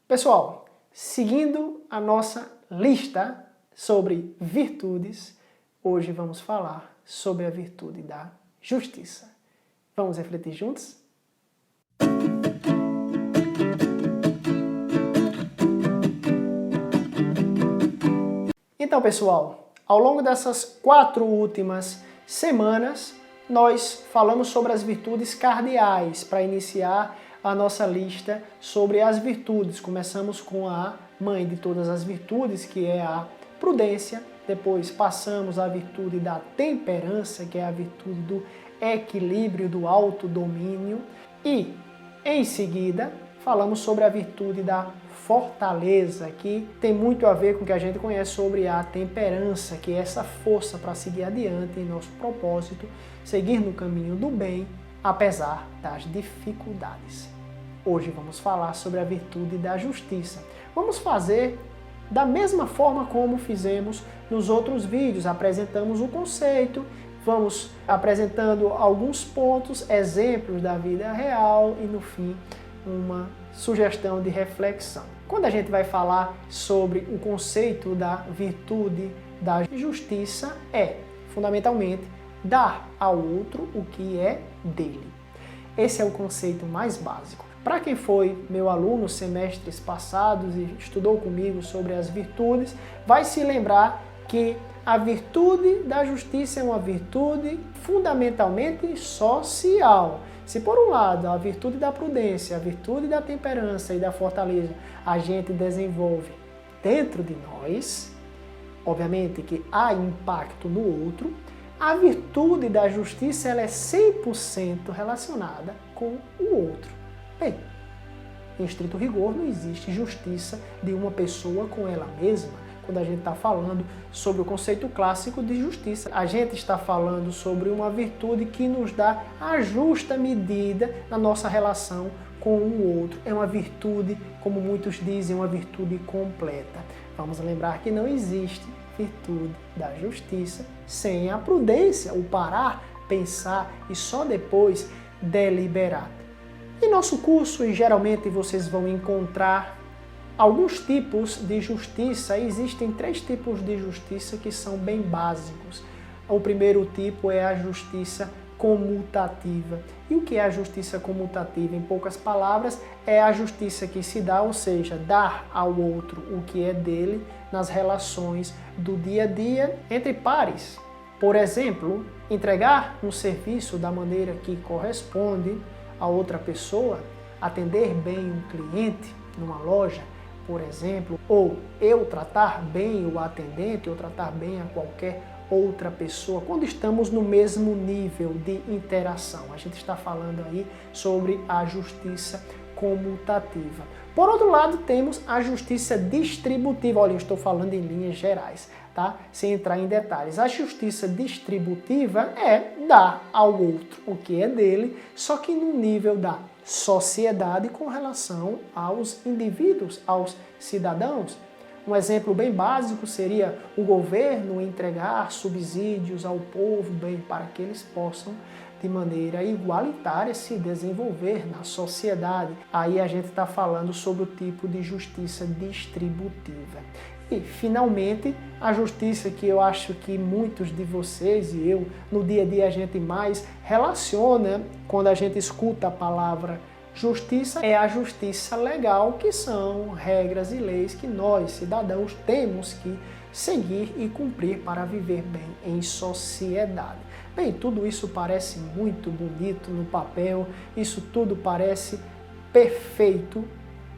Pessoal, seguindo a nossa lista sobre virtudes, hoje vamos falar sobre a virtude da justiça. Vamos refletir juntos? Então, pessoal, ao longo dessas 4 últimas semanas, nós falamos sobre as virtudes cardeais para iniciar a nossa lista sobre as virtudes. Começamos com a mãe de todas as virtudes, que é a prudência. Depois passamos à virtude da temperança, que é a virtude do equilíbrio, do autodomínio. E, em seguida, falamos sobre a virtude da fortaleza, que tem muito a ver com o que a gente conhece sobre a temperança, que é essa força para seguir adiante em nosso propósito, seguir no caminho do bem, apesar das dificuldades. Hoje vamos falar sobre a virtude da justiça. Vamos fazer da mesma forma como fizemos nos outros vídeos. Apresentamos o conceito, vamos apresentando alguns pontos, exemplos da vida real e, no fim, uma sugestão de reflexão. Quando a gente vai falar sobre o conceito da virtude da justiça, é, fundamentalmente, dar ao outro o que é dele. Esse é o conceito mais básico. Para quem foi meu aluno semestres passados e estudou comigo sobre as virtudes, vai se lembrar que a virtude da justiça é uma virtude fundamentalmente social. Se por um lado a virtude da prudência, a virtude da temperança e da fortaleza a gente desenvolve dentro de nós, obviamente que há impacto no outro, a virtude da justiça ela é 100% relacionada com o outro. Bem, em estrito rigor, não existe justiça de uma pessoa com ela mesma. Quando a gente está falando sobre o conceito clássico de justiça, a gente está falando sobre uma virtude que nos dá a justa medida na nossa relação com o outro. É uma virtude, como muitos dizem, uma virtude completa. Vamos lembrar que não existe virtude da justiça sem a prudência, o parar, pensar e só depois deliberar. Em nosso curso, e geralmente vocês vão encontrar alguns tipos de justiça. Existem 3 tipos de justiça que são bem básicos. O primeiro tipo é a justiça comutativa. E o que é a justiça comutativa? Em poucas palavras, é a justiça que se dá, ou seja, dar ao outro o que é dele nas relações do dia a dia entre pares. Por exemplo, entregar um serviço da maneira que corresponde a outra pessoa, atender bem um cliente numa loja, por exemplo, ou eu tratar bem o atendente, ou tratar bem a qualquer outra pessoa, quando estamos no mesmo nível de interação. A gente está falando aí sobre a justiça comutativa. Por outro lado, temos a justiça distributiva. Olha, eu estou falando em linhas gerais, tá? Sem entrar em detalhes. A justiça distributiva é dar ao outro o que é dele, só que no nível da sociedade com relação aos indivíduos, aos cidadãos. Um exemplo bem básico seria o governo entregar subsídios ao povo, bem, para que eles possam, de maneira igualitária, se desenvolver na sociedade. Aí a gente está falando sobre o tipo de justiça distributiva. E, finalmente, a justiça que eu acho que muitos de vocês e eu, no dia a dia, a gente mais relaciona quando a gente escuta a palavra justiça, é a justiça legal, que são regras e leis que nós, cidadãos, temos que seguir e cumprir para viver bem em sociedade. Bem, tudo isso parece muito bonito no papel, isso tudo parece perfeito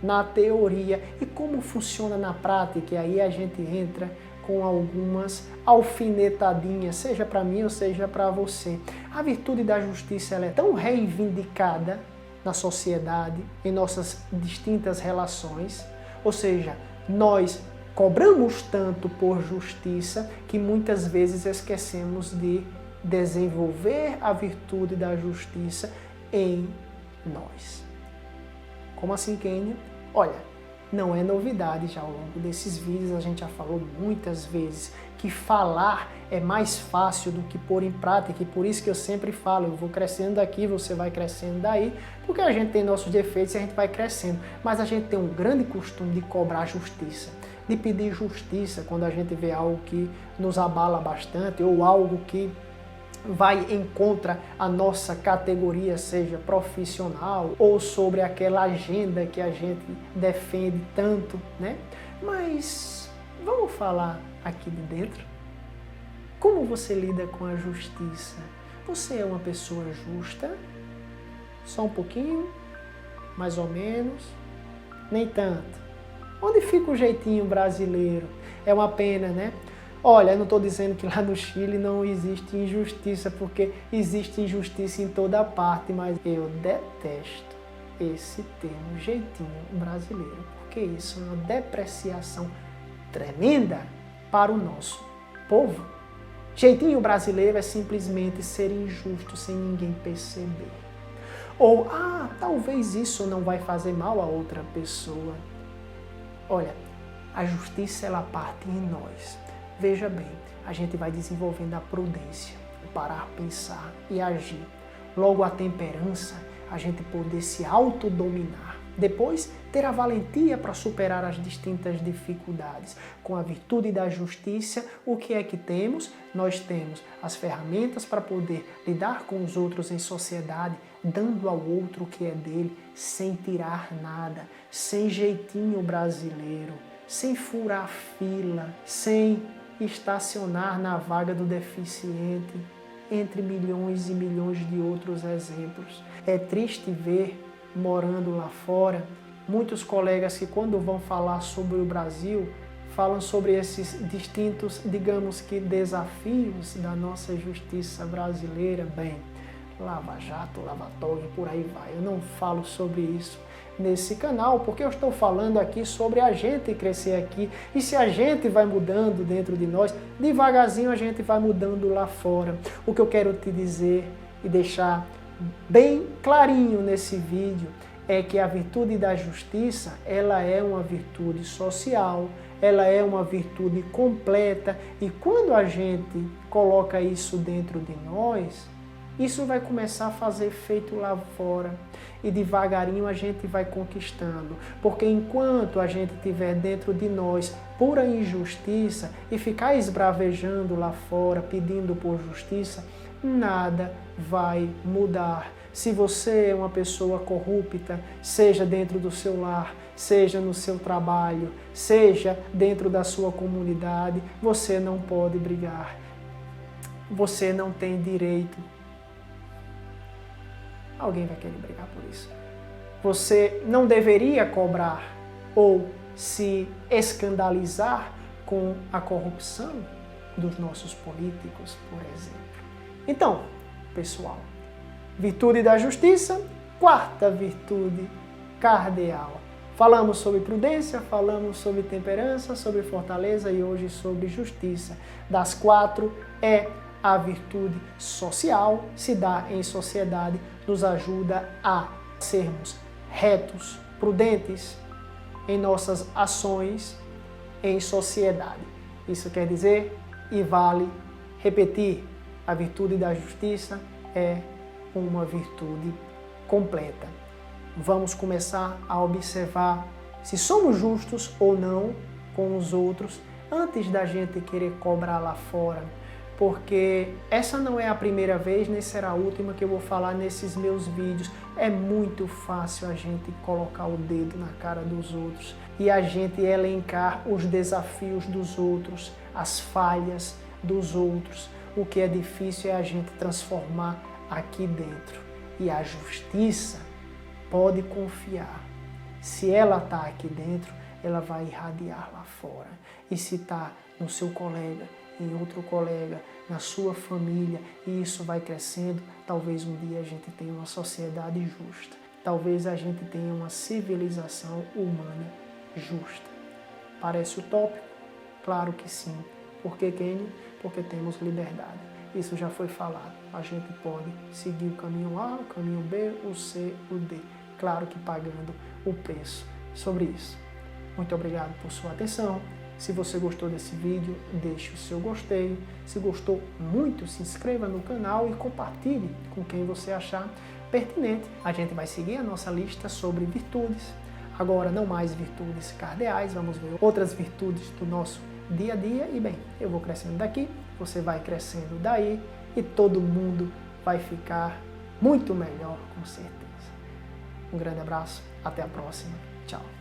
na teoria. E como funciona na prática? E aí a gente entra com algumas alfinetadinhas, seja para mim ou seja para você. A virtude da justiça ela é tão reivindicada na sociedade, em nossas distintas relações, ou seja, nós cobramos tanto por justiça que muitas vezes esquecemos de desenvolver a virtude da justiça em nós. Como assim, Kênia? Olha, não é novidade, já ao longo desses vídeos a gente já falou muitas vezes que falar é mais fácil do que pôr em prática, e por isso que eu sempre falo, eu vou crescendo daqui, você vai crescendo daí, porque a gente tem nossos defeitos e a gente vai crescendo, mas a gente tem um grande costume de cobrar justiça, de pedir justiça quando a gente vê algo que nos abala bastante ou algo que vai em contra a nossa categoria, seja profissional ou sobre aquela agenda que a gente defende tanto, né? Mas vamos falar aqui de dentro. Como você lida com a justiça? Você é uma pessoa justa? Só um pouquinho? Mais ou menos? Nem tanto? Onde fica o jeitinho brasileiro? É uma pena, né? Olha, eu não estou dizendo que lá no Chile não existe injustiça, porque existe injustiça em toda parte, mas eu detesto esse termo jeitinho brasileiro, porque isso é uma depreciação tremenda para o nosso povo. Jeitinho brasileiro é simplesmente ser injusto sem ninguém perceber. Ou, talvez isso não vai fazer mal a outra pessoa. Olha, a justiça ela parte em nós. Veja bem, a gente vai desenvolvendo a prudência, o parar, pensar e agir. Logo a temperança, a gente poder se autodominar. Depois, ter a valentia para superar as distintas dificuldades. Com a virtude da justiça, o que é que temos? Nós temos as ferramentas para poder lidar com os outros em sociedade, dando ao outro o que é dele, sem tirar nada, sem jeitinho brasileiro, sem furar fila, sem estacionar na vaga do deficiente, entre milhões e milhões de outros exemplos. É triste ver, morando lá fora, muitos colegas que quando vão falar sobre o Brasil, falam sobre esses distintos, digamos que, desafios da nossa justiça brasileira. Bem, Lava Jato, lavatório e por aí vai. Eu não falo sobre isso nesse canal, porque eu estou falando aqui sobre a gente crescer aqui. E se a gente vai mudando dentro de nós, devagarzinho a gente vai mudando lá fora. O que eu quero te dizer e deixar bem clarinho nesse vídeo é que a virtude da justiça, ela é uma virtude social, ela é uma virtude completa, e quando a gente coloca isso dentro de nós, isso vai começar a fazer efeito lá fora e devagarinho a gente vai conquistando. Porque enquanto a gente tiver dentro de nós pura injustiça e ficar esbravejando lá fora, pedindo por justiça, nada vai mudar. Se você é uma pessoa corrupta, seja dentro do seu lar, seja no seu trabalho, seja dentro da sua comunidade, você não pode brigar. Você não tem direito. Alguém vai querer brigar por isso. Você não deveria cobrar ou se escandalizar com a corrupção dos nossos políticos, por exemplo. Então, pessoal, virtude da justiça, quarta virtude cardeal. Falamos sobre prudência, falamos sobre temperança, sobre fortaleza e hoje sobre justiça. Das quatro é a virtude social, se dá em sociedade, nos ajuda a sermos retos, prudentes em nossas ações em sociedade. Isso quer dizer e vale repetir, a virtude da justiça é uma virtude completa. Vamos começar a observar se somos justos ou não com os outros antes da gente querer cobrar lá fora. Porque essa não é a primeira vez, nem será a última que eu vou falar nesses meus vídeos. É muito fácil a gente colocar o dedo na cara dos outros e a gente elencar os desafios dos outros, as falhas dos outros. O que é difícil é a gente transformar aqui dentro. E a justiça, pode confiar, se ela está aqui dentro, ela vai irradiar lá fora. E se está no seu colega, em outro colega, na sua família, e isso vai crescendo, talvez um dia a gente tenha uma sociedade justa. Talvez a gente tenha uma civilização humana justa. Parece utópico? Claro que sim. Por que, Kenny? Porque temos liberdade. Isso já foi falado. A gente pode seguir o caminho A, o caminho B, o C, o D. Claro que pagando o preço sobre isso. Muito obrigado por sua atenção. Se você gostou desse vídeo, deixe o seu gostei. Se gostou muito, se inscreva no canal e compartilhe com quem você achar pertinente. A gente vai seguir a nossa lista sobre virtudes. Agora, não mais virtudes cardeais, vamos ver outras virtudes do nosso dia a dia. E bem, eu vou crescendo daqui, você vai crescendo daí e todo mundo vai ficar muito melhor, com certeza. Um grande abraço, até a próxima. Tchau.